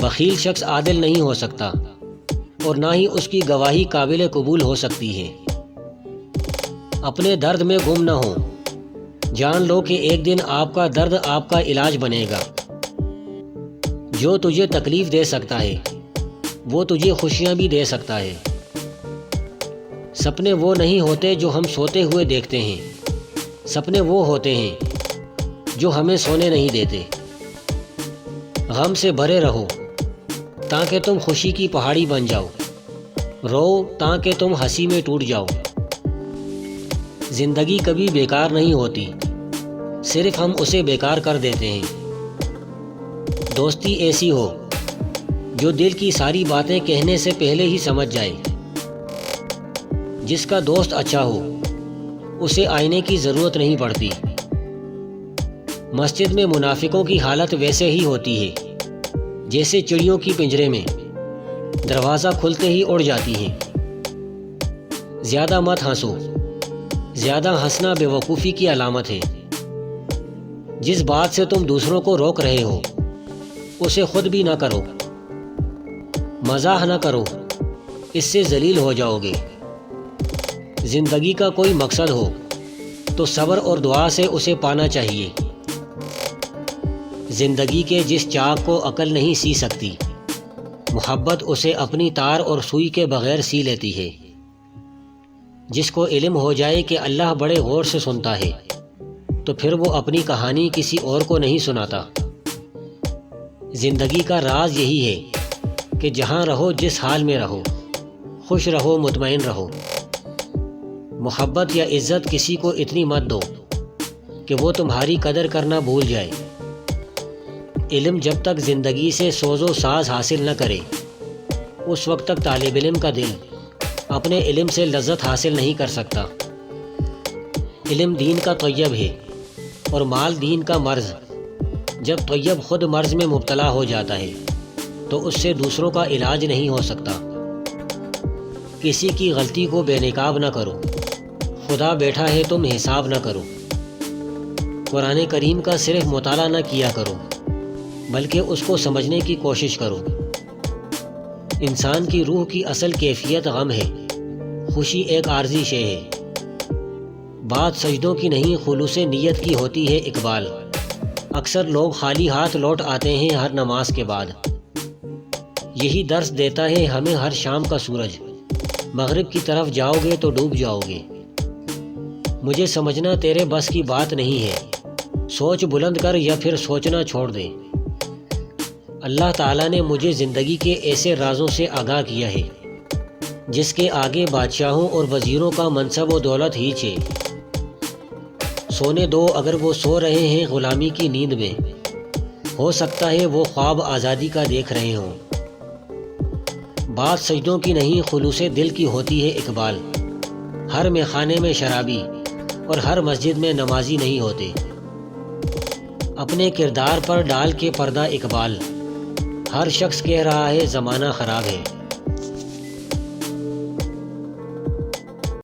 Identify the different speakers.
Speaker 1: بخیل شخص عادل نہیں ہو سکتا اور نہ ہی اس کی گواہی قابل قبول ہو سکتی ہے۔ اپنے درد میں گم نہ ہو، جان لو کہ ایک دن آپ کا درد آپ کا علاج بنے گا۔ جو تجھے تکلیف دے سکتا ہے وہ تجھے خوشیاں بھی دے سکتا ہے۔ سپنے وہ نہیں ہوتے جو ہم سوتے ہوئے دیکھتے ہیں، سپنے وہ ہوتے ہیں جو ہمیں سونے نہیں دیتے۔ غم سے بھرے رہو تاکہ تم خوشی کی پہاڑی بن جاؤ، رو تاکہ تم ہنسی میں ٹوٹ جاؤ۔ زندگی کبھی بیکار نہیں ہوتی، صرف ہم اسے بیکار کر دیتے ہیں۔ دوستی ایسی ہو جو دل کی ساری باتیں کہنے سے پہلے ہی سمجھ جائے۔ جس کا دوست اچھا ہو اسے آئینے کی ضرورت نہیں پڑتی۔ مسجد میں منافقوں کی حالت ویسے ہی ہوتی ہے جیسے چڑیوں کی پنجرے میں، دروازہ کھلتے ہی اڑ جاتی ہیں۔ زیادہ مت ہنسو، زیادہ ہنسنا بے وقوفی کی علامت ہے۔ جس بات سے تم دوسروں کو روک رہے ہو اسے خود بھی نہ کرو۔ مزاح نہ کرو، اس سے ذلیل ہو جاؤ گے۔ زندگی کا کوئی مقصد ہو تو صبر اور دعا سے اسے پانا چاہیے۔ زندگی کے جس چاک کو عقل نہیں سی سکتی، محبت اسے اپنی تار اور سوئی کے بغیر سی لیتی ہے۔ جس کو علم ہو جائے کہ اللہ بڑے غور سے سنتا ہے تو پھر وہ اپنی کہانی کسی اور کو نہیں سناتا۔ زندگی کا راز یہی ہے کہ جہاں رہو، جس حال میں رہو، خوش رہو، مطمئن رہو۔ محبت یا عزت کسی کو اتنی مت دو کہ وہ تمہاری قدر کرنا بھول جائے۔ علم جب تک زندگی سے سوز و ساز حاصل نہ کرے اس وقت تک طالب علم کا دل اپنے علم سے لذت حاصل نہیں کر سکتا۔ علم دین کا طیب ہے اور مال دین کا مرض۔ جب طیب خود مرض میں مبتلا ہو جاتا ہے تو اس سے دوسروں کا علاج نہیں ہو سکتا۔ کسی کی غلطی کو بے نقاب نہ کرو، خدا بیٹھا ہے تم حساب نہ کرو۔ قرآن کریم کا صرف مطالعہ نہ کیا کرو بلکہ اس کو سمجھنے کی کوشش کرو۔ انسان کی روح کی اصل کیفیت غم ہے، خوشی ایک عارضی شے ہے۔ بات سجدوں کی نہیں خلوص نیت کی ہوتی ہے اقبال۔ اکثر لوگ خالی ہاتھ لوٹ آتے ہیں ہر نماز کے بعد۔ یہی درس دیتا ہے ہمیں ہر شام کا سورج، مغرب کی طرف جاؤ گے تو ڈوب جاؤ گے۔ مجھے سمجھنا تیرے بس کی بات نہیں ہے، سوچ بلند کر یا پھر سوچنا چھوڑ دے۔ اللہ تعالیٰ نے مجھے زندگی کے ایسے رازوں سے آگاہ کیا ہے جس کے آگے بادشاہوں اور وزیروں کا منصب و دولت ہیچ ہے۔ سونے دو اگر وہ سو رہے ہیں غلامی کی نیند میں، ہو سکتا ہے وہ خواب آزادی کا دیکھ رہے ہوں۔ بات سجدوں کی نہیں خلوص دل کی ہوتی ہے اقبال۔ ہر میخانے میں شرابی اور ہر مسجد میں نمازی نہیں ہوتے۔ اپنے کردار پر ڈال کے پردہ اقبال، ہر شخص کہہ رہا ہے زمانہ خراب ہے۔